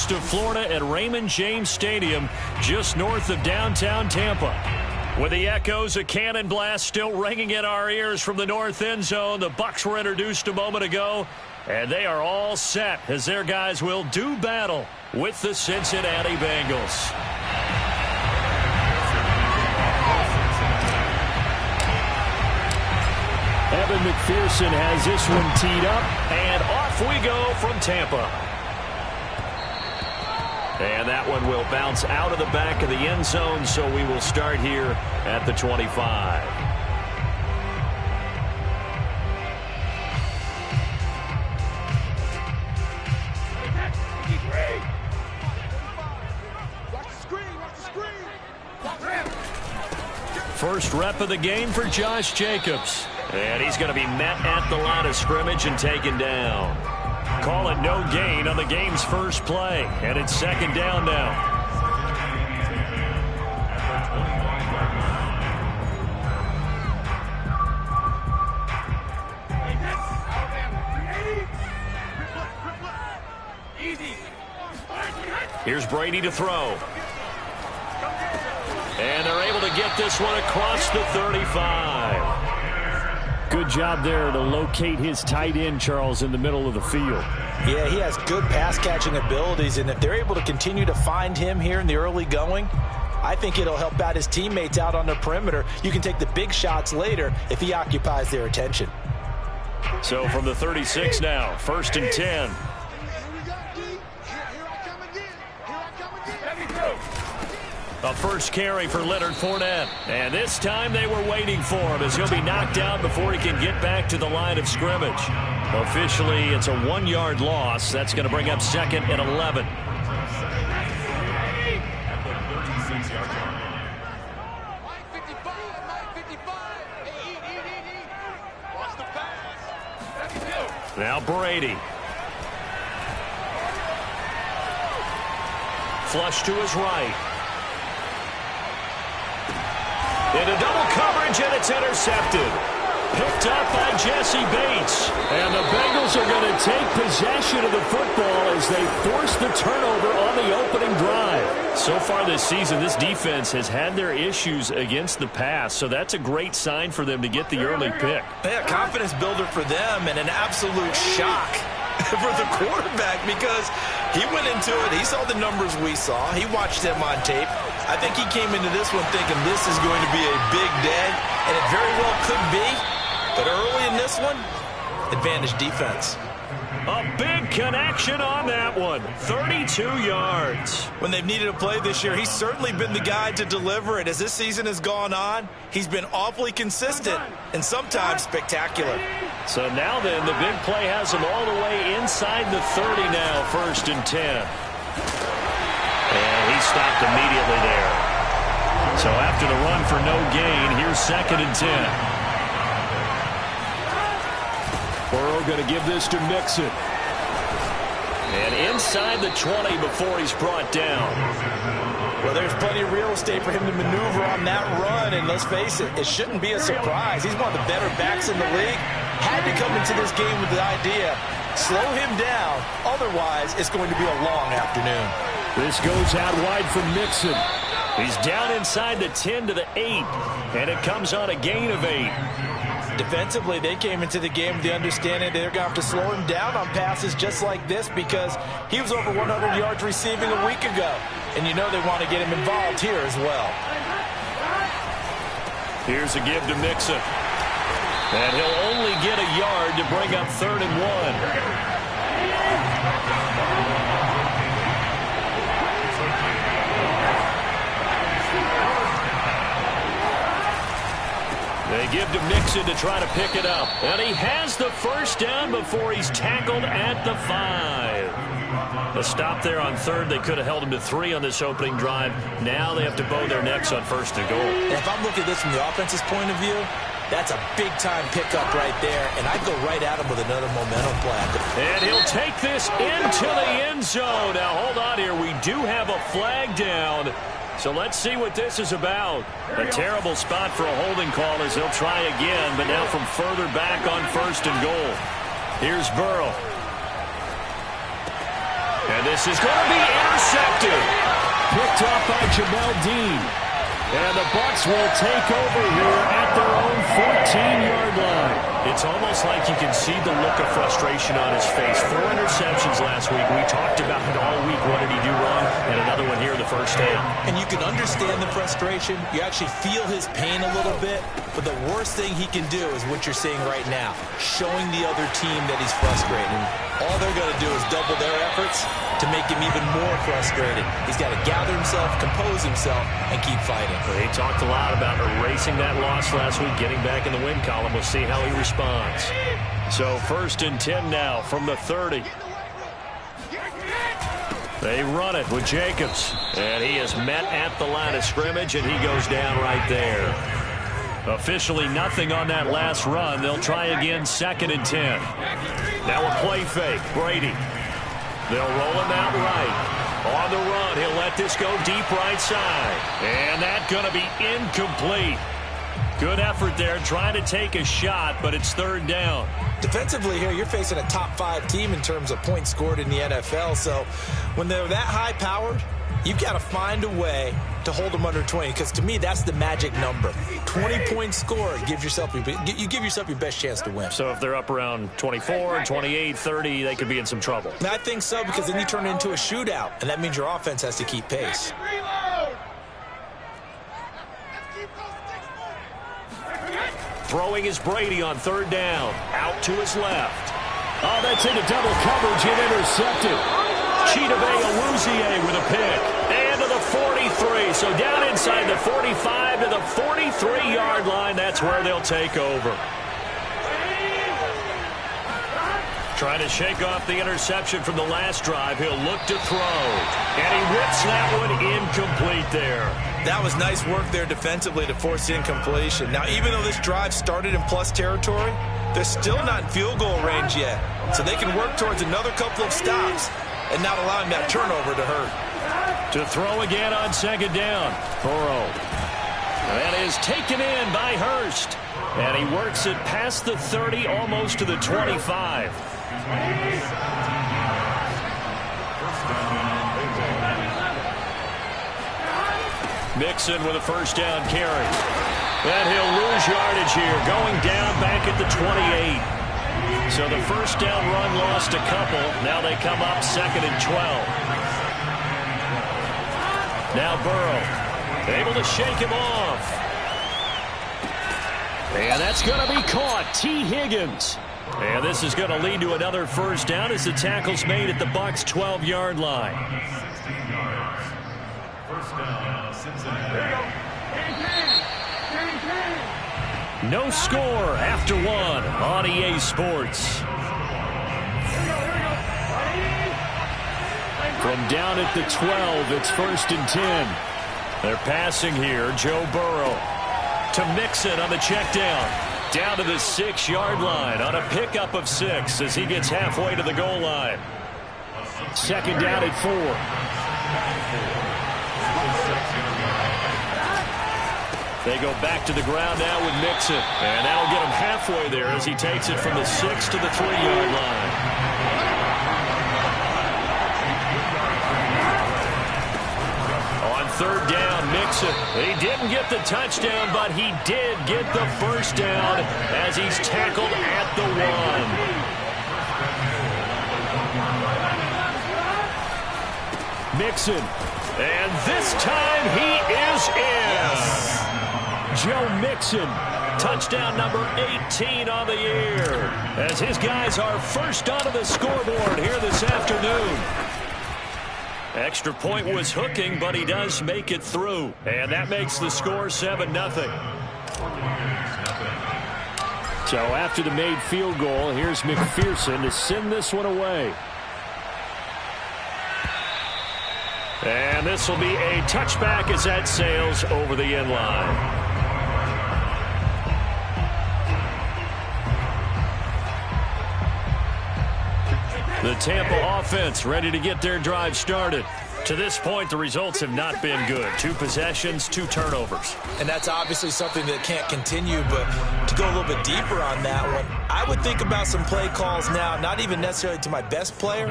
coast of Florida at Raymond James Stadium, just north of downtown Tampa. With the echoes of cannon blast still ringing in our ears from the north end zone, the Bucs were introduced a moment ago, and they are all set as their guys will do battle with the Cincinnati Bengals. Evan McPherson has this one teed up, and off we go from Tampa. And that one will bounce out of the back of the end zone, so we will start here at the 25. First rep of the game for Josh Jacobs. And he's going to be met at the line of scrimmage and taken down. Call it no gain on the game's first play. And it's second down now. Here's Brady to throw. And they're able to get this one across the 35. Good job there to locate his tight end, Charles, in the middle of the field. Yeah, he has good pass-catching abilities, and if they're able to continue to find him here in the early going, I think it'll help out his teammates out on the perimeter. You can take the big shots later if he occupies their attention. So from the 36 now, 1st and 10. A first carry for Leonard Fournette. And this time they were waiting for him as he'll be knocked down before he can get back to the line of scrimmage. Officially, it's a 1-yard loss. That's going to bring up 2nd and 11. Now Brady. Flush to his right. Into double coverage, and it's intercepted. Picked up by Jesse Bates. And the Bengals are going to take possession of the football as they force the turnover on the opening drive. So far this season, this defense has had their issues against the pass, so that's a great sign for them to get the early pick. Yeah, confidence builder for them and an absolute shock for the quarterback because he went into it. He saw the numbers we saw. He watched them on tape. I think he came into this one thinking this is going to be a big day, and it very well could be. But early in this one, advantage defense. A big connection on that one. 32 yards. When they've needed a play this year, he's certainly been the guy to deliver it. As this season has gone on, he's been awfully consistent and sometimes spectacular. So now then, the big play has him all the way inside the 30 now, 1st and 10. And he stopped immediately there. So after the run for no gain, here's 2nd and 10. Burrow going to give this to Mixon. And inside the 20 before he's brought down. Well, there's plenty of real estate for him to maneuver on that run, and let's face it, it shouldn't be a surprise. He's one of the better backs in the league. Had to come into this game with the idea, slow him down, otherwise it's going to be a long afternoon. This goes out wide for Mixon. He's down inside the 10 to the 8, and it comes on a gain of 8. Defensively, they came into the game with the understanding they're going to have to slow him down on passes just like this because he was over 100 yards receiving a week ago. And you know they want to get him involved here as well. Here's a give to Mixon. And he'll only get a yard to bring up 3rd and 1. They give to Mixon to try to pick it up. And he has the first down before he's tackled at the 5. A stop there on 3rd. They could have held him to 3 on this opening drive. Now they have to bow their necks on 1st and goal. And if I'm looking at this from the offense's point of view, that's a big-time pickup right there. And I'd go right at him with another momentum play. And he'll take this into the end zone. Now, hold on here. We do have a flag down. So let's see what this is about. A terrible spot for a holding call as they'll try again, but now from further back on 1st and goal. Here's Burrow. And this is going to be intercepted. Picked up by Jamel Dean. And the Bucs will take over here at their own 14-yard line. It's almost like you can see the look of frustration on his face. 4 interceptions last week. We talked about it all week. What did he do wrong? And another one here in the first half. And you can understand the frustration. You actually feel his pain a little bit. But the worst thing he can do is what you're seeing right now, showing the other team that he's frustrated. All they're going to do is double their efforts to make him even more frustrated. He's got to gather himself, compose himself, and keep fighting. He talked a lot about erasing that loss last week, getting back in the win column. We'll see how he responds. So 1st and 10 now from the 30. They run it with Jacobs. And he is met at the line of scrimmage, and he goes down right there. Officially nothing on that last run. They'll try again 2nd and 10. Now a play fake. Brady. They'll roll him out right. On the run, he'll let this go deep right side. And that's going to be incomplete. Good effort there, trying to take a shot, but it's 3rd down. Defensively here, you're facing a top-5 team in terms of points scored in the NFL. So when they're that high-powered, you've got to find a way to hold them under 20, because to me, that's the magic number. 20 points scored, you give yourself your best chance to win. So if they're up around 24, 28, 30, they could be in some trouble. And I think so, because then you turn it into a shootout, and that means your offense has to keep pace. Throwing is Brady on 3rd down. Out to his left. Oh, that's into double coverage and intercepted. Chidobe Awuzie with a pick. And to the 43. So down inside the 45 to the 43-yard line. That's where they'll take over. Trying to shake off the interception from the last drive. He'll look to throw. And he whips that one incomplete there. That was nice work there defensively to force incompletion. Now, even though this drive started in plus territory, they're still not in field goal range yet. So they can work towards another couple of stops and not allowing that turnover to hurt. To throw again on 2nd down. Burrow. That is taken in by Hurst. And he works it past the 30, almost to the 25. Mixon with a 1st down carry. And he'll lose yardage here, going down back at the 28. So the 1st down run lost a couple. Now they come up 2nd and 12. Now Burrow, able to shake him off. And that's going to be caught. T. Higgins. And this is going to lead to another 1st down as the tackle's made at the Bucs' 12-yard line. No score after 1 on EA Sports. From down at the 12, it's 1st and 10. They're passing here. Joe Burrow to Mixon on the check down. Down to the 6-yard line on a pickup of 6 as he gets halfway to the goal line. 2nd down at 4. They go back to the ground now with Mixon. And that'll get him halfway there as he takes it from the 6 to the 3-yard line. On 3rd down, Mixon. He didn't get the touchdown, but he did get the 1st down as he's tackled at the 1. Mixon. And this time he is in. Yes. Joe Mixon, touchdown number 18 on the year, as his guys are first onto the scoreboard here this afternoon. Extra point was hooking, but he does make it through, and that makes the score 7-0. So after the made field goal, here's McPherson to send this one away. And this will be a touchback as that sails over the end line. The Tampa offense ready to get their drive started. To this point, the results have not been good. 2 possessions, 2 turnovers. And that's obviously something that can't continue, but to go a little bit deeper on that one, I would think about some play calls now, not even necessarily to my best player,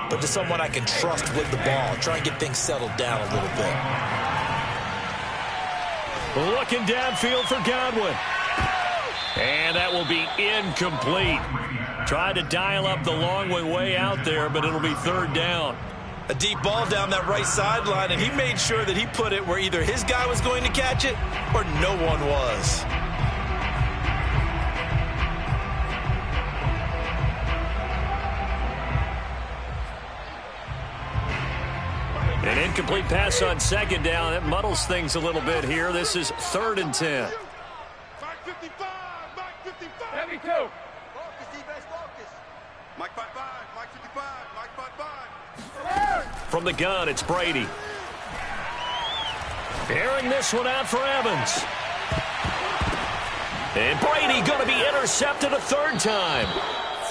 but to someone I can trust with the ball. Try and get things settled down a little bit. Looking downfield for Godwin. And that will be incomplete. Tried to dial up the long way out there, but it'll be third down. A deep ball down that right sideline, and he made sure that he put it where either his guy was going to catch it or no one was. An incomplete pass on second down. That muddles things a little bit here. This is 3rd and 10. Heavy two. Mike 55, Mike 55, Mike 55. From the gun, it's Brady. Airing this one out for Evans. And Brady going to be intercepted a third time.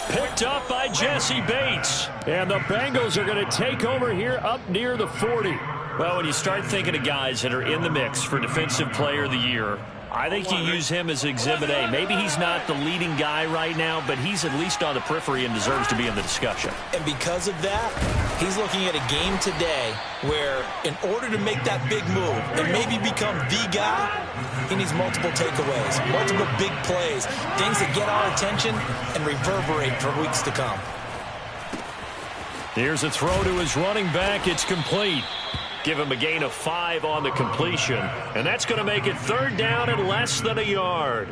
Picked up by Jesse Bates. And the Bengals are going to take over here up near the 40. Well, when you start thinking of guys that are in the mix for Defensive Player of the Year, I think you use him as Exhibit A. Maybe he's not the leading guy right now, but he's at least on the periphery and deserves to be in the discussion. And because of that, he's looking at a game today where in order to make that big move and maybe become the guy, he needs multiple takeaways, multiple big plays, things that get our attention and reverberate for weeks to come. Here's a throw to his running back. It's complete. Give him a gain of 5 on the completion. And that's going to make it third down and less than a yard.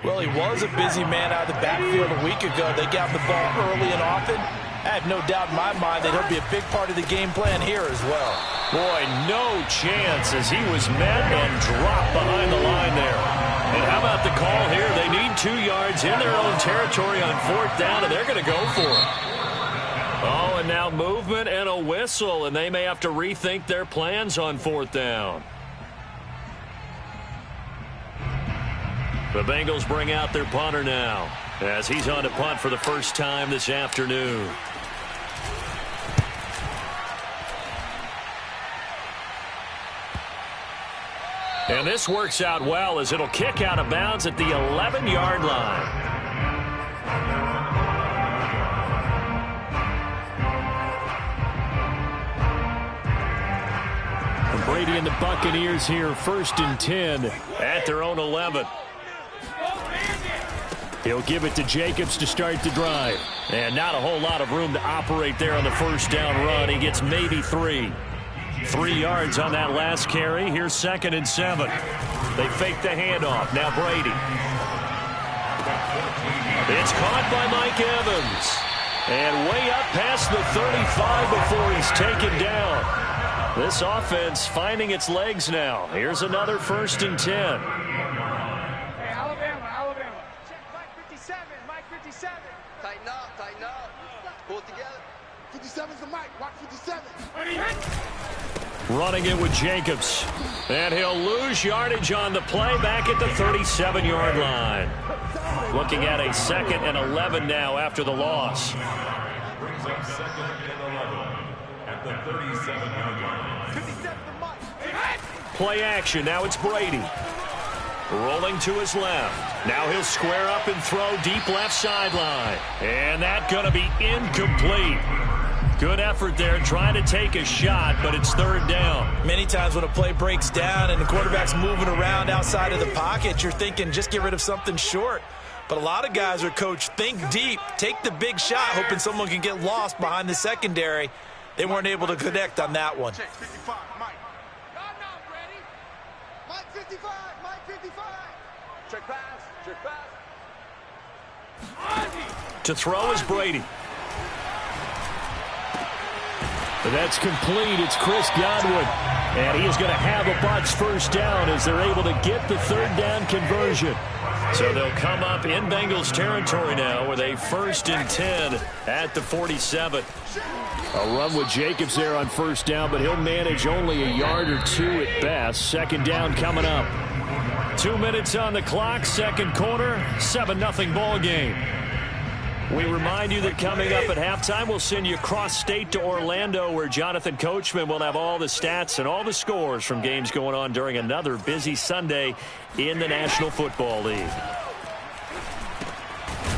Well, he was a busy man out of the backfield a week ago. They got the ball early and often. I have no doubt in my mind that he'll be a big part of the game plan here as well. Boy, no chance as he was met and dropped behind the line there. And how about the call here? They need 2 yards in their own territory on 4th down, and they're going to go for it. Oh, and now movement and a whistle, and they may have to rethink their plans on 4th down. The Bengals bring out their punter now as he's on to punt for the first time this afternoon. And this works out well as it'll kick out of bounds at the 11-yard line. Brady and the Buccaneers here, 1st and 10 at their own 11. He'll give it to Jacobs to start the drive. And not a whole lot of room to operate there on the first down run. He gets maybe 3. 3 yards on that last carry. Here's 2nd and 7. They fake the handoff. Now Brady. It's caught by Mike Evans. And way up past the 35 before he's taken down. This offense finding its legs now. Here's another 1st and 10. Hey, Alabama. Check Mike 57, Mike 57. Tighten up. Pull it together. 57's the Mike. Watch 57. Running it with Jacobs. And he'll lose yardage on the play back at the 37-yard line. Looking at a 2nd and 11 now after the loss. Brings up 2nd and 11 at the 37-yard line. 57's the Mike. Play action. Now it's Brady. Rolling to his left. Now he'll square up and throw deep left sideline. And that's going to be incomplete. Good effort there trying to take a shot, but it's 3rd down. Many times when a play breaks down and the quarterback's moving around outside of the pocket, you're thinking just get rid of something short. But a lot of guys are coached, think deep, take the big shot, hoping someone can get lost behind the secondary. They weren't able to connect on that one. Check 55, Mike. Mike 55, Mike 55. Check pass. To throw is Brady. That's complete. It's Chris Godwin. And he is going to have a Bucs first down as they're able to get the 3rd down conversion. So they'll come up in Bengals territory now with a 1st and 10 at the 47. A run with Jacobs there on 1st down, but he'll manage only a yard or 2 at best. 2nd down coming up. 2 minutes on the clock, 2nd quarter, 7-0 ball game. We remind you that coming up at halftime, we'll send you cross-state to Orlando, where Jonathan Coachman will have all the stats and all the scores from games going on during another busy Sunday in the National Football League.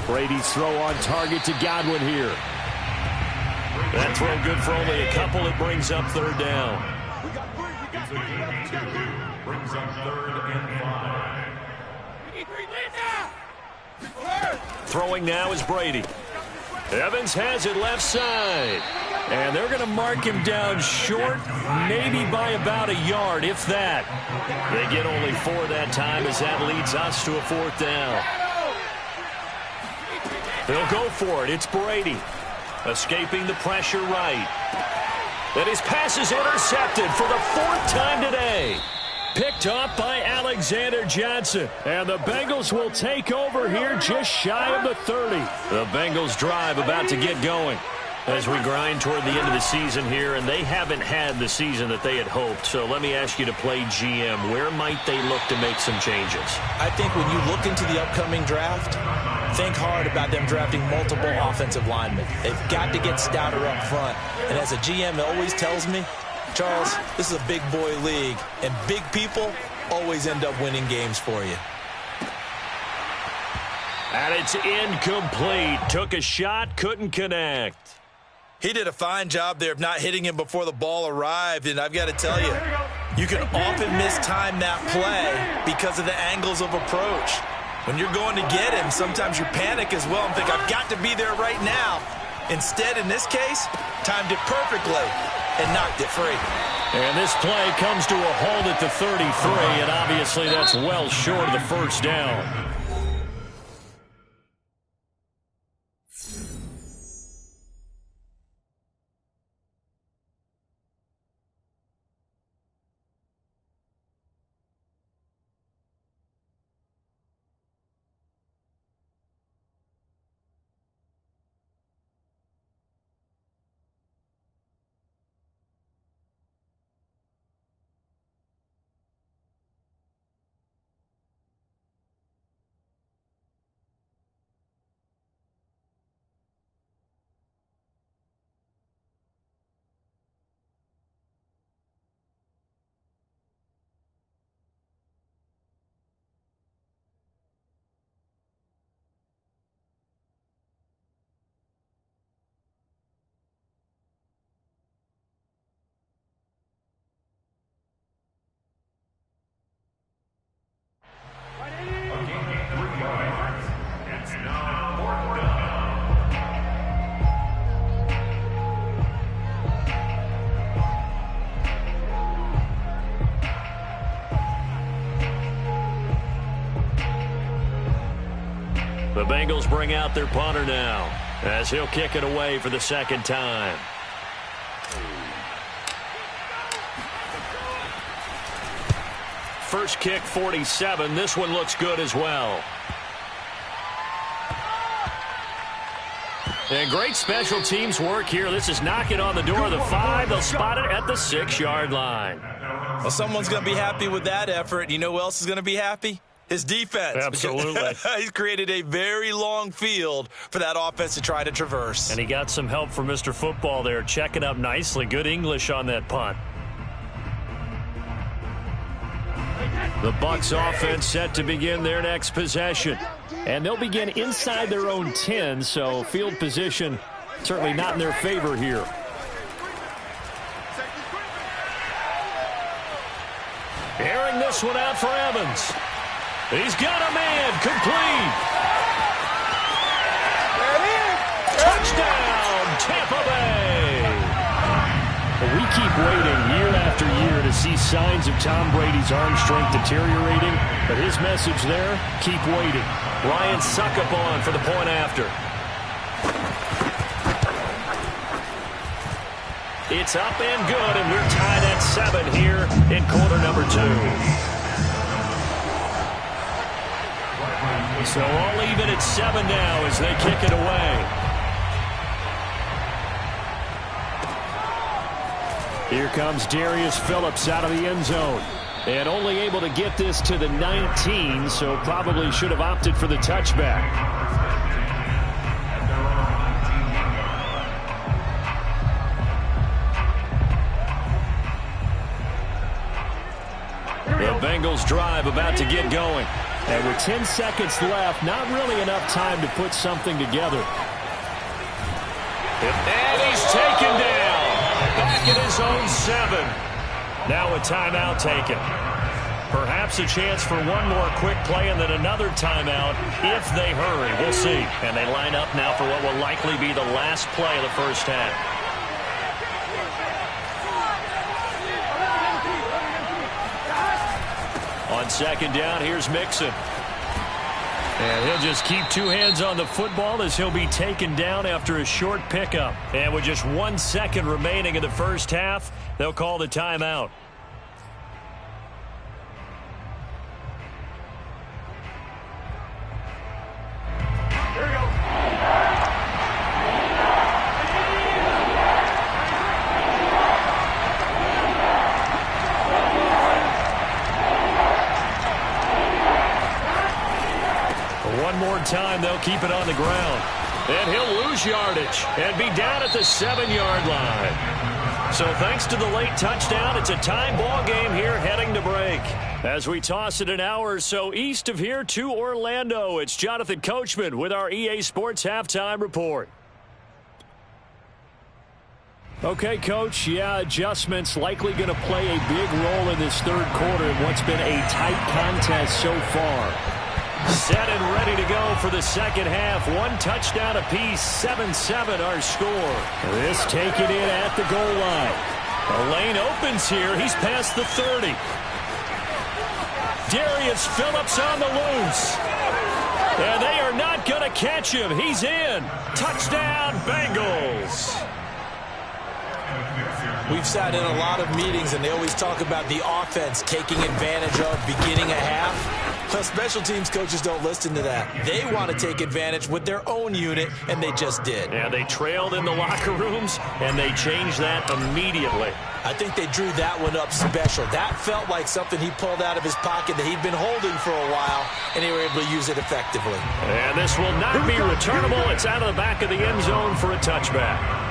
Brady's throw on target to Godwin here. That throw good for only a couple. It brings up third down. It's a gain of 2. Brings up 3rd and 5. Throwing now is Brady. Evans has it left side. And they're going to mark him down short, maybe by about a yard, if that. They get only 4 that time as that leads us to a 4th down. They'll go for it. It's Brady. Escaping the pressure right. And his pass is intercepted for the 4th time today. Picked off by Alexander Johnson. And the Bengals will take over here just shy of the 30. The Bengals drive about to get going as we grind toward the end of the season here, and they haven't had the season that they had hoped. So let me ask you to play GM. Where might they look to make some changes? I think when you look into the upcoming draft, think hard about them drafting multiple offensive linemen. They've got to get stouter up front. And as a GM, it always tells me, Charles, this is a big boy league, and big people always end up winning games for you. And it's incomplete. Took a shot, couldn't connect. He did a fine job there of not hitting him before the ball arrived, and I've got to tell you, you can often mistime that play because of the angles of approach. When you're going to get him, sometimes you panic as well and think, I've got to be there right now. Instead, in this case, timed it perfectly and knocked it free. And this play comes to a halt at the 33, and obviously that's well short of the first down. The Bengals bring out their punter now as he'll kick it away for the 2nd time. First kick, 47. This one looks good as well. And great special teams work here. This is knocking on the door of the 5. They'll spot it at the 6-yard line. Well, someone's going to be happy with that effort. You know who else is going to be happy? His defense. Absolutely. He's created a very long field for that offense to try to traverse. And he got some help from Mr. Football there, checking up nicely. Good English on that punt. The Bucs offense set to begin their next possession. And they'll begin inside their own 10, so field position certainly not in their favor here. Airing this one out for Evans. He's got a man, complete. Touchdown, Tampa Bay. We keep waiting year after year to see signs of Tom Brady's arm strength deteriorating, but his message there, keep waiting. Ryan Suckup on for the point after. It's up and good, and we're tied at 7 here in quarter number 2. So all even at 7 now as they kick it away. Here comes Darius Phillips out of the end zone. And only able to get this to the 19, so probably should have opted for the touchback. The Bengals drive about to get going. And with 10 seconds left, not really enough time to put something together. And he's taken down. Back at his own 7. Now a timeout taken. Perhaps a chance for one more quick play and then another timeout if they hurry. We'll see. And they line up now for what will likely be the last play of the first half. On second down, here's Mixon. And he'll just keep 2 hands on the football as he'll be taken down after a short pickup. And with just 1 second remaining in the first half, they'll call the timeout. Time they'll keep it on the ground, and he'll lose yardage and be down at the 7-yard line. So thanks to the late touchdown, it's a tie ball game here heading to break. As we toss it an hour or so east of here to Orlando, it's Jonathan Coachman with our EA Sports Halftime Report. Okay, Coach, adjustments likely going to play a big role in this third quarter in what's been a tight contest so far. Set and ready to go for the second half. 1 touchdown apiece, 7-7 our score. This taken in at the goal line. The lane opens here. He's past the 30. Darius Phillips on the loose. And they are not going to catch him. He's in. Touchdown, Bengals. We've sat in a lot of meetings, and they always talk about the offense taking advantage of beginning a half. Well, special teams coaches don't listen to that. They want to take advantage with their own unit, and they just did. Yeah, they trailed in the locker rooms, and they changed that immediately. I think they drew that one up special. That felt like something he pulled out of his pocket that he'd been holding for a while, and they were able to use it effectively. And this will not be returnable. It's out of the back of the end zone for a touchback.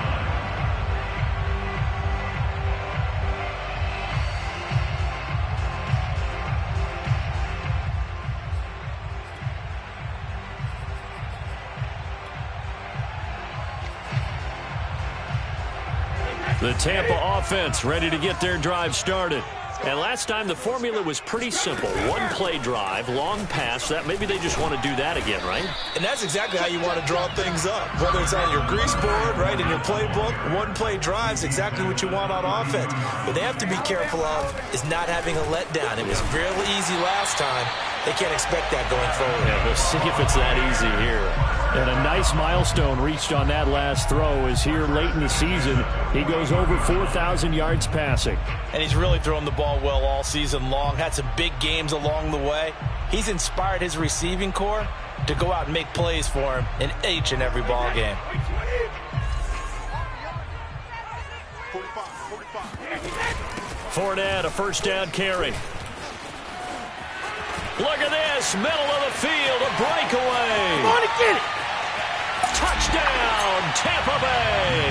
The Tampa offense ready to get their drive started. And last time the formula was pretty simple. 1-play drive, long pass. That maybe they just want to do that again, right? And that's exactly how you want to draw things up. Whether it's on your grease board, right, in your playbook, 1-play drive is exactly what you want on offense. What they have to be careful of is not having a letdown. It was fairly easy last time. They can't expect that going forward. Yeah, we'll see if it's that easy here. And a nice milestone reached on that last throw is here late in the season. He goes over 4,000 yards passing. And he's really thrown the ball well all season long. Had some big games along the way. He's inspired his receiving corps to go out and make plays for him in each and every ball game. 45. Fournette, a first down carry. Look at this, middle of the field, a breakaway. Come on and get it. Touchdown, Tampa Bay.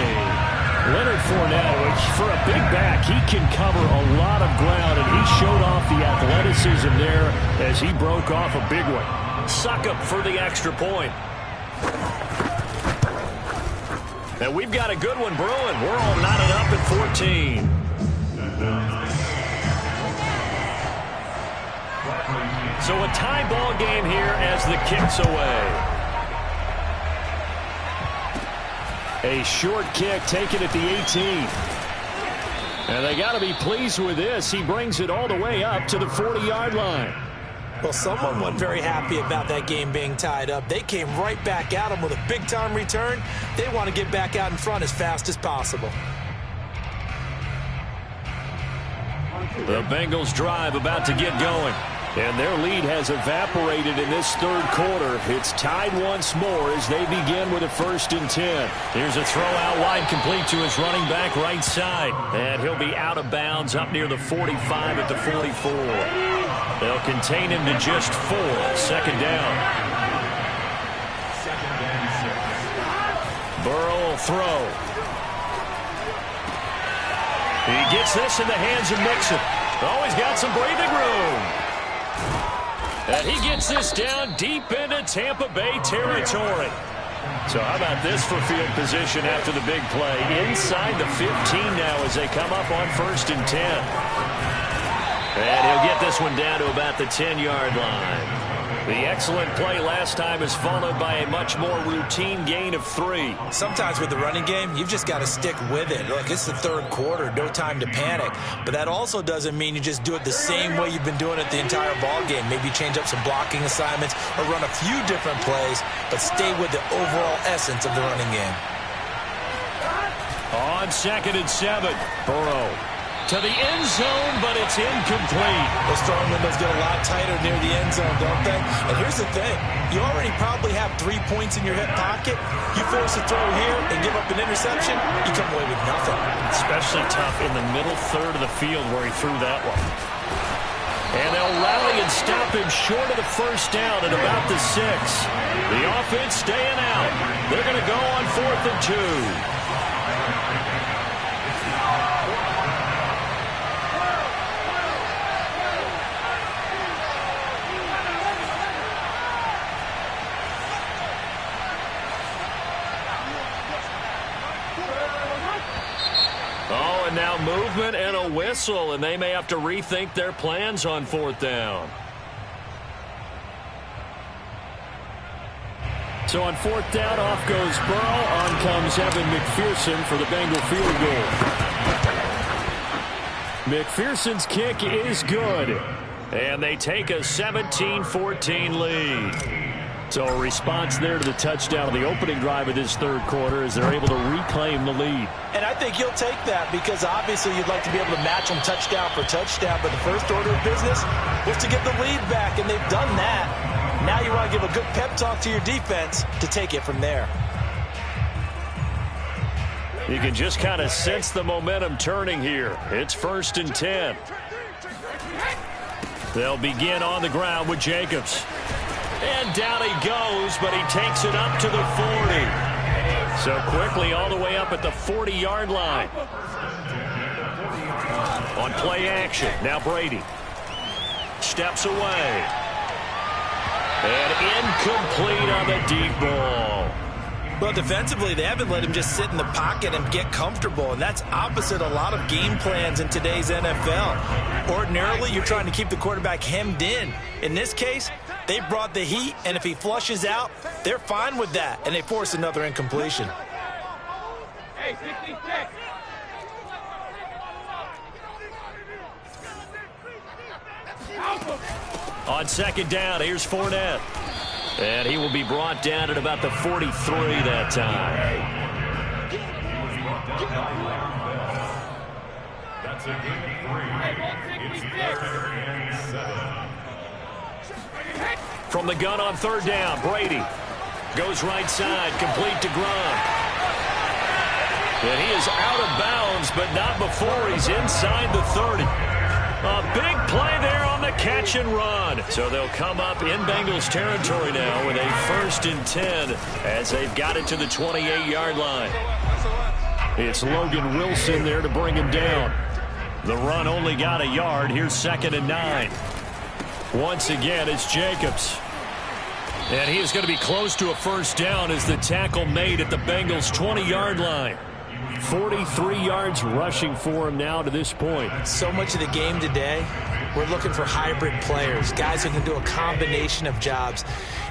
Leonard Fournette, which for a big back, he can cover a lot of ground, and he showed off the athleticism there as he broke off a big one. Succop for the extra point. And we've got a good one brewing. We're all knotted up at 14. So a tie ball game here as the kick's away. A short kick taken at the 18. And they got to be pleased with this. He brings it all the way up to the 40-yard line. Well, someone wasn't very happy about that game being tied up. They came right back at him with a big-time return. They want to get back out in front as fast as possible. The Bengals drive about to get going. And their lead has evaporated in this third quarter. It's tied once more as they begin with a 1st and 10. Here's a throw out wide complete to his running back right side. And he'll be out of bounds up near the 45 at the 44. They'll contain him to just 4. Second down. Burrow will throw. He gets this in the hands of Mixon. Oh, he's got some breathing room. And he gets this down deep into Tampa Bay territory. So how about this for field position after the big play? Inside the 15 now as they come up on 1st and 10. And he'll get this one down to about the 10-yard line. The excellent play last time is followed by a much more routine gain of 3. Sometimes with the running game, you've just got to stick with it. Look, it's the 3rd quarter, no time to panic. But that also doesn't mean you just do it the same way you've been doing it the entire ball game. Maybe change up some blocking assignments or run a few different plays, but stay with the overall essence of the running game. On 2nd and 7, Burrow to the end zone, but it's incomplete. Those throwing windows get a lot tighter near the end zone, don't they? And here's the thing. You already probably have 3 points in your hip pocket. You force a throw here and give up an interception, you come away with nothing. Especially tough in the middle third of the field where he threw that one. And they'll rally and stop him short of the 1st down at about the 6. The offense staying out. They're going to go on 4th and 2. And now movement and a whistle, and they may have to rethink their plans on 4th down. So on 4th down, off goes Burrow. On comes Evan McPherson for the Bengal field goal. McPherson's kick is good, and they take a 17-14 lead. So a response there to the touchdown of the opening drive of this 3rd quarter as they're able to reclaim the lead. And I think you'll take that because obviously you'd like to be able to match them touchdown for touchdown, but the first order of business was to get the lead back, and they've done that. Now you want to give a good pep talk to your defense to take it from there. You can just kind of sense the momentum turning here. It's 1st and 10. They'll begin on the ground with Jacobs. And down he goes, but he takes it up to the 40. So quickly all the way up at the 40-yard line. On play action, now Brady. Steps away. And incomplete on the deep ball. Well, defensively, they haven't let him just sit in the pocket and get comfortable, and that's opposite a lot of game plans in today's NFL. Ordinarily, you're trying to keep the quarterback hemmed in. In this case, they brought the heat, and if he flushes out, they're fine with that, and they force another incompletion. Hey, 66. On 2nd down, here's Fournette. And he will be brought down at about the 43 that time. That's a gain of 3. It's 3rd and 7. From the gun on 3rd down, Brady goes right side, complete to Gronk. And he is out of bounds, but not before he's inside the 30. A big play there on the catch and run. So they'll come up in Bengals territory now with a 1st and 10 as they've got it to the 28-yard line. It's Logan Wilson there to bring him down. The run only got a yard. Here's 2nd and 9. Once again, it's Jacobs. And he is going to be close to a 1st down as the tackle made at the Bengals' 20-yard line. 43 yards rushing for him now to this point. So much of the game today, we're looking for hybrid players, guys who can do a combination of jobs.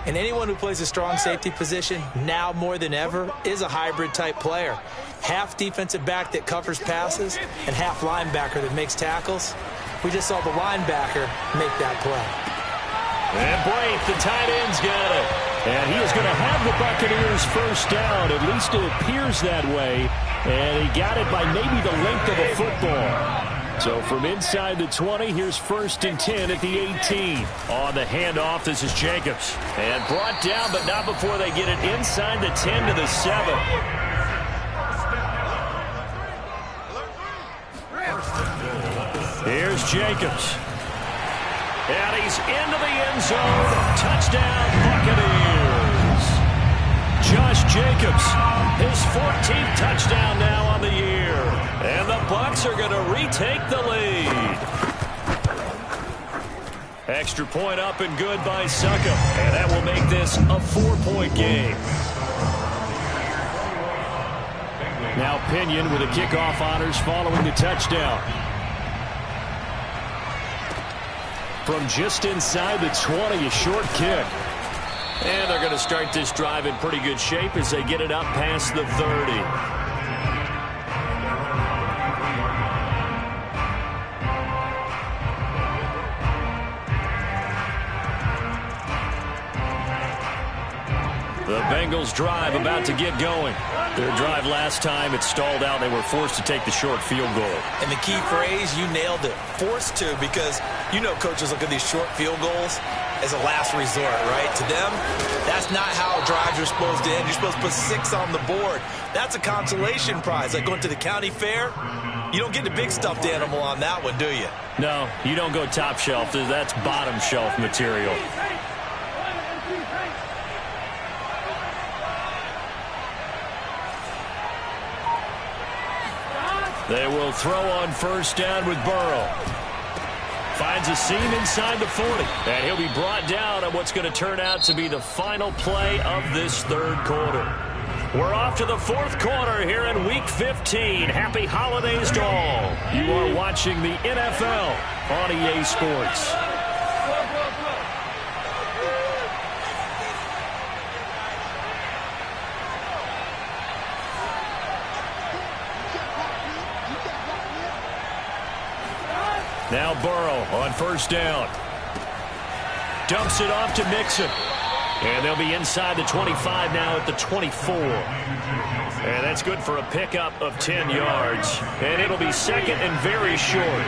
And anyone who plays a strong safety position, now more than ever, is a hybrid type player. Half defensive back that covers passes and half linebacker that makes tackles. We just saw the linebacker make that play. And Brake, the tight end's got it. And he is going to have the Buccaneers 1st down. At least it appears that way. And he got it by maybe the length of a football. So from inside the 20, here's 1st and 10 at the 18. On the handoff, this is Jacobs. And brought down, but not before they get it inside the 10 to the 7. Here's Jacobs. And he's into the end zone. Touchdown, Buccaneers. Josh Jacobs, his 14th touchdown now on the year. And the Bucs are going to retake the lead. Extra point up and good by Succop. And that will make this a 4-point game. Now Pinion with the kickoff honors following the touchdown. From just inside the 20, a short kick. And they're going to start this drive in pretty good shape as they get it up past the 30. The Bengals drive about to get going. Their drive last time, it stalled out. They were forced to take the short field goal. And the key phrase, you nailed it, forced to, because you know coaches look at these short field goals as a last resort, right? To them, that's not how drives are supposed to end. You're supposed to put 6 on the board. That's a consolation prize. Like going to the county fair, you don't get the big stuffed animal on that one, do you? No, you don't go top shelf. That's bottom shelf material. They will throw on first down with Burrow. Finds a seam inside the 40. And he'll be brought down on what's going to turn out to be the final play of this third quarter. We're off to the fourth quarter here in Week 15. Happy holidays to all. You are watching the NFL on EA Sports. Now Burrow on first down. Dumps it off to Mixon. And they'll be inside the 25 now at the 24. And that's good for a pickup of 10 yards. And it'll be second and very short.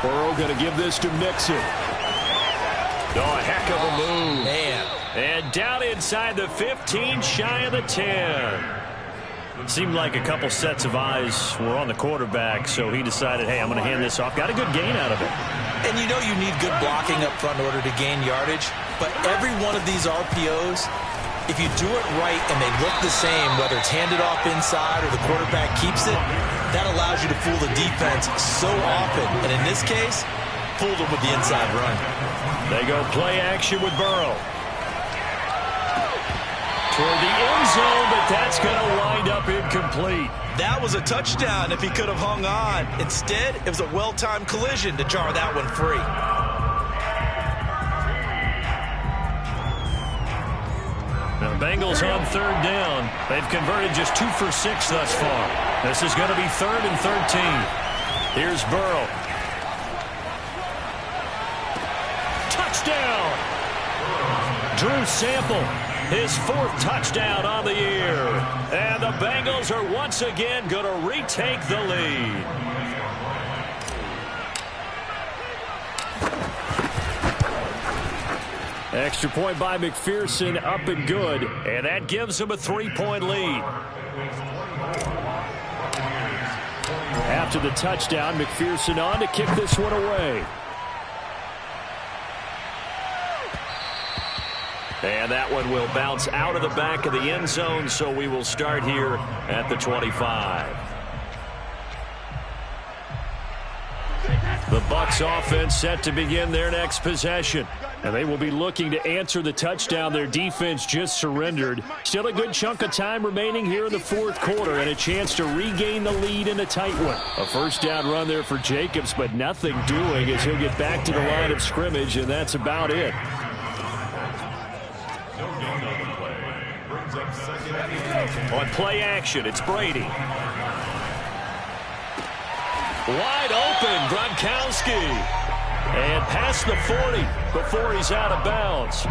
Burrow going to give this to Mixon. Oh, a heck of a move. Man. And down inside the 15, shy of the 10. Seemed like a couple sets of eyes were on the quarterback, so he decided, hey, I'm going to hand this off. Got a good gain out of it. And you know you need good blocking up front in order to gain yardage, but every one of these RPOs, if you do it right and they look the same, whether it's handed off inside or the quarterback keeps it, that allows you to fool the defense so often. And in this case, fooled them with the inside run. They go play action with Burrow. Toward the end zone, but that's going to wind up incomplete. That was a touchdown if he could have hung on. Instead, it was a well-timed collision to jar that one free. Now, Bengals on third down. They've converted just 2 for 6 thus far. This is going to be 3rd and 13. Here's Burrow. Touchdown! Drew Sample. His 4th touchdown on the year. And the Bengals are once again going to retake the lead. Extra point by McPherson, up and good. And that gives them a 3-point lead. After the touchdown, McPherson on to kick this one away. And that one will bounce out of the back of the end zone, so we will start here at the 25. The Bucs offense set to begin their next possession. And they will be looking to answer the touchdown their defense just surrendered. Still a good chunk of time remaining here in the fourth quarter and a chance to regain the lead in a tight one. A first down run there for Jacobs, but nothing doing as he'll get back to the line of scrimmage, and that's about it. On play action, it's Brady. Wide open, Gronkowski. And past the 40 before he's out of bounds.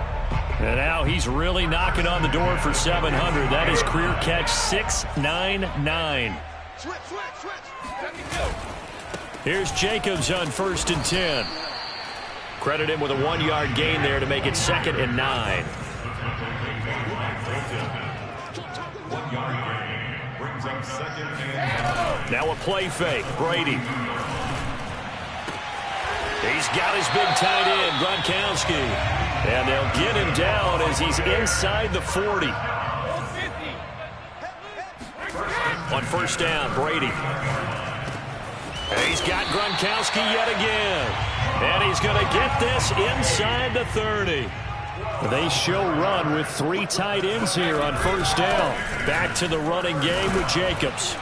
And now he's really knocking on the door for 700. That is career catch 699. Switch. Here's Jacobs on 1st and 10. Credit him with a 1-yard gain there to make it 2nd and 9. 1-yard gain brings up 2nd and 9. Now a play fake, Brady. He's got his big tight end, Gronkowski. And they'll get him down as he's inside the 40. On first down, Brady. And he's got Gronkowski yet again. And he's going to get this inside the 30. They show run with 3 tight ends here on first down. Back to the running game with Jacobs.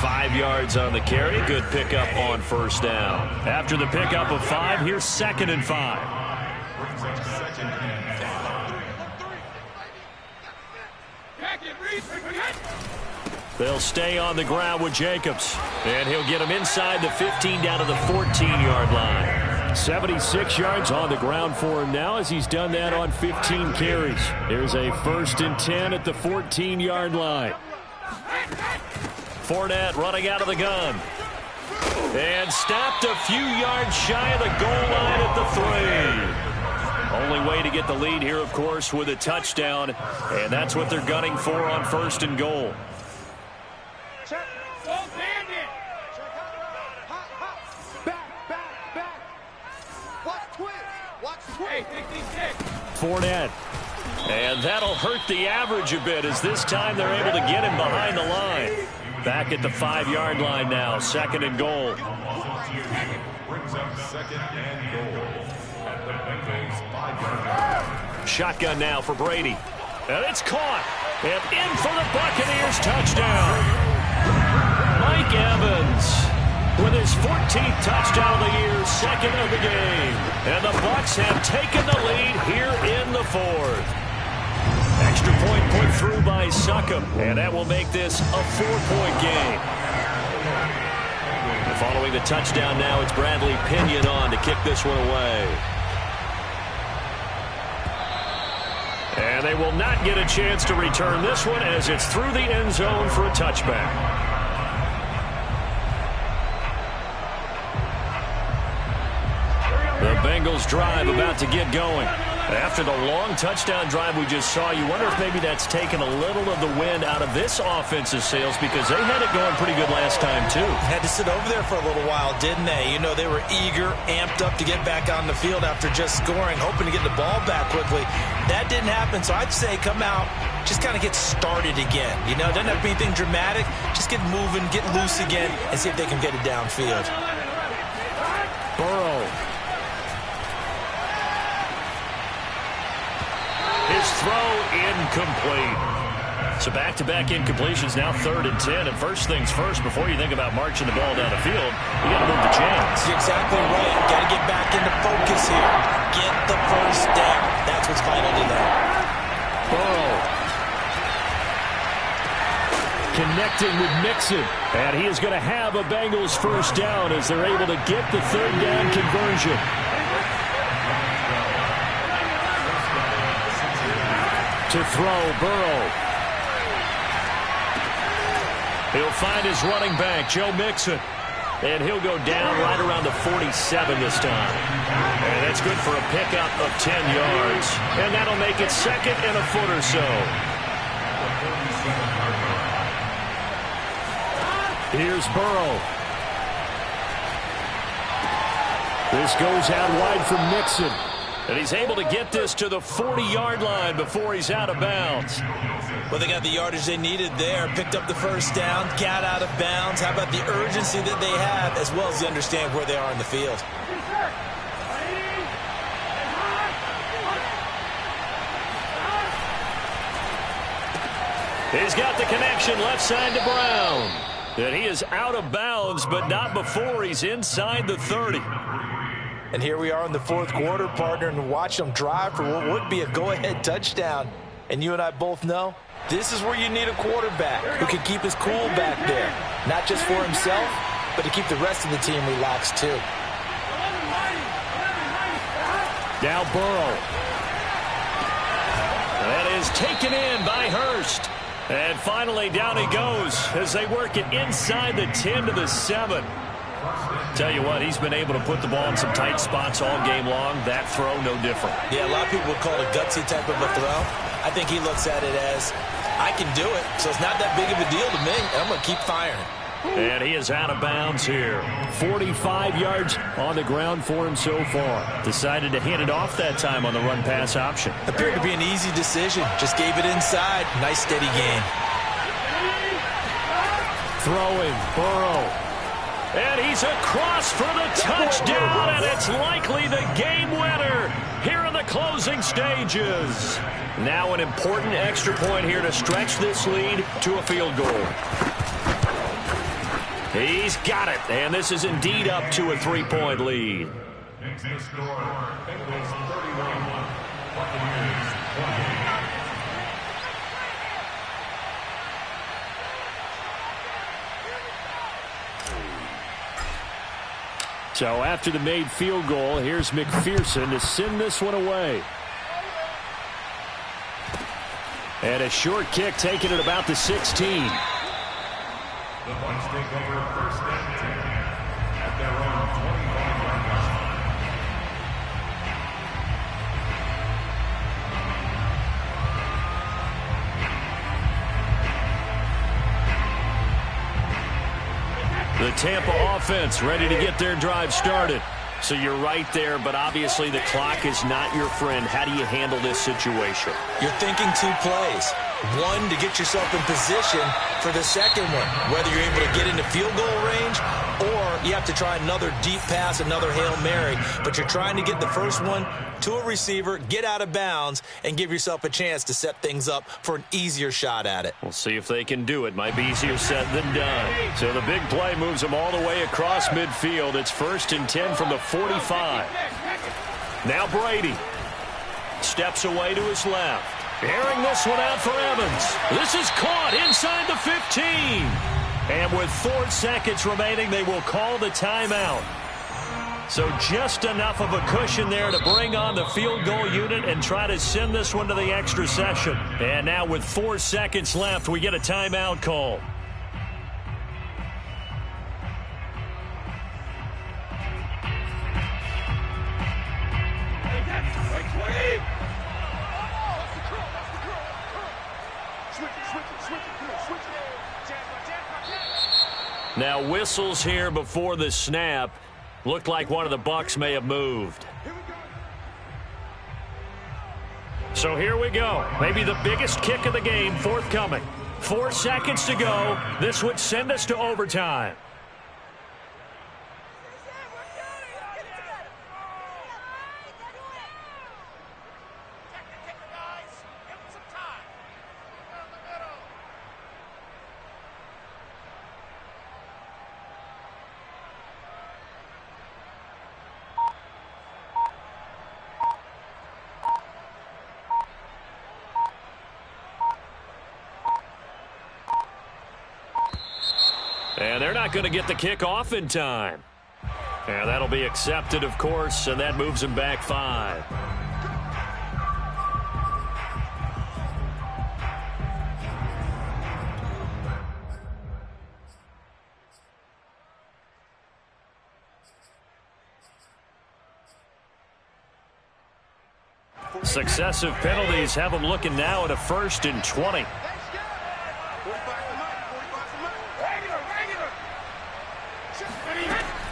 5 yards on the carry. Good pickup on first down. After the pickup of 5, here's 2nd and 5. They'll stay on the ground with Jacobs. And he'll get him inside the 15 down to the 14-yard line. 76 yards on the ground for him now as he's done that on 15 carries. Here's a 1st and 10 at the 14-yard line. Fournette running out of the gun. And stopped a few yards shy of the goal line at the 3. Only way to get the lead here, of course, with a touchdown. And that's what they're gunning for on 1st and goal. Fournette. And that'll hurt the average a bit as this time they're able to get him behind the line. Back at the 5-yard line now. 2nd and goal. Brings up 2nd and goal at the Bengals 5-yard line. Shotgun now for Brady. And it's caught. And in for the Buccaneers touchdown. Mike Evans with his 14th touchdown of the year, 2nd of the game. And the Bucs have taken the lead here in the 4th. Extra point put through by Succop, and that will make this a 4-point game. And following the touchdown now, it's Bradley Pinion on to kick this one away. And they will not get a chance to return this one as it's through the end zone for a touchback. The Bengals drive about to get going. After the long touchdown drive we just saw, you wonder if maybe that's taken a little of the wind out of this offensive sails because they had it going pretty good last time, too. Had to sit over there for a little while, didn't they? You know, they were eager, amped up to get back on the field after just scoring, hoping to get the ball back quickly. That didn't happen, so I'd say come out, just kind of get started again. You know, doesn't have to be anything dramatic. Just get moving, get loose again, and see if they can get it downfield. Burrow. His throw incomplete. So back-to-back incompletions, now 3rd and 10. And first things first, before you think about marching the ball down the field, you got to move the chains. You're exactly right. Got to get back into focus here. Get the first down. That's what's vital to them. Burrow. Connecting with Mixon. And he is going to have a Bengals first down as they're able to get the 3rd down conversion. To throw, Burrow. He'll find his running back, Joe Mixon. And he'll go down right around the 47 this time. And that's good for a pickup of 10 yards. And that'll make it 2nd and a foot or so. Here's Burrow. This goes out wide for Mixon. And he's able to get this to the 40-yard line before he's out of bounds. Well, they got the yardage they needed there. Picked up the first down, got out of bounds. How about the urgency that they have, as well as they understand where they are in the field? He's got the connection left side to Brown. And he is out of bounds, but not before he's inside the 30. And here we are in the 4th quarter, partner, and watch them drive for what would be a go-ahead touchdown. And you and I both know this is where you need a quarterback who can keep his cool back there. Not just for himself, but to keep the rest of the team relaxed too. Now Burrow. That is taken in by Hurst. And finally down he goes as they work it inside the 10 to the 7. Tell you what, he's been able to put the ball in some tight spots all game long. That throw, no different. Yeah, a lot of people would call it a gutsy type of a throw. I think he looks at it as, I can do it, so it's not that big of a deal to me, and I'm going to keep firing. And he is out of bounds here. 45 yards on the ground for him so far. Decided to hand it off that time on the run-pass option. Appeared to be an easy decision. Just gave it inside. Nice, steady game. Throwing, Burrow. And he's across for the touchdown, and it's likely the game winner here in the closing stages. Now an important extra point here to stretch this lead to a field goal. He's got it, and this is indeed up to a 3-point lead. Makes the score Bengals 31, Buccaneers 28. So after the made field goal, here's McPherson to send this one away. And a short kick taken at about the 16. The Bucs take over first and 10 at their own 25-yard line. The Tampa offense ready to get their drive started. So you're right there, but obviously the clock is not your friend. How do you handle this situation? You're thinking 2 plays. One, to get yourself in position for the second one, whether you're able to get into field goal range or you have to try another deep pass, another Hail Mary. But you're trying to get the first one to a receiver, get out of bounds, and give yourself a chance to set things up for an easier shot at it. We'll see if they can do it. Might be easier said than done. So the big play moves them all the way across midfield. It's 1st and 10 from the 45. Now Brady steps away to his left. Airing this one out for Evans. This is caught inside the 15. And with 4 seconds remaining, they will call the timeout. So just enough of a cushion there to bring on the field goal unit and try to send this one to the extra session. And now with 4 seconds left, we get a timeout call. Now whistles here before the snap. Looked like one of the Bucs may have moved. So here we go. Maybe the biggest kick of the game forthcoming. 4 seconds to go. This would send us to overtime. And they're not going to get the kick off in time. And that'll be accepted, of course, and that moves them back 5. Successive penalties have them looking now at a 1st and 20.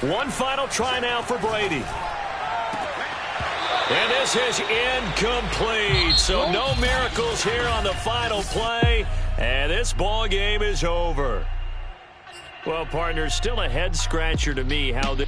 One final try now for Brady. And this is incomplete. So no miracles here on the final play. And this ball game is over. Well, partner, still a head scratcher to me how this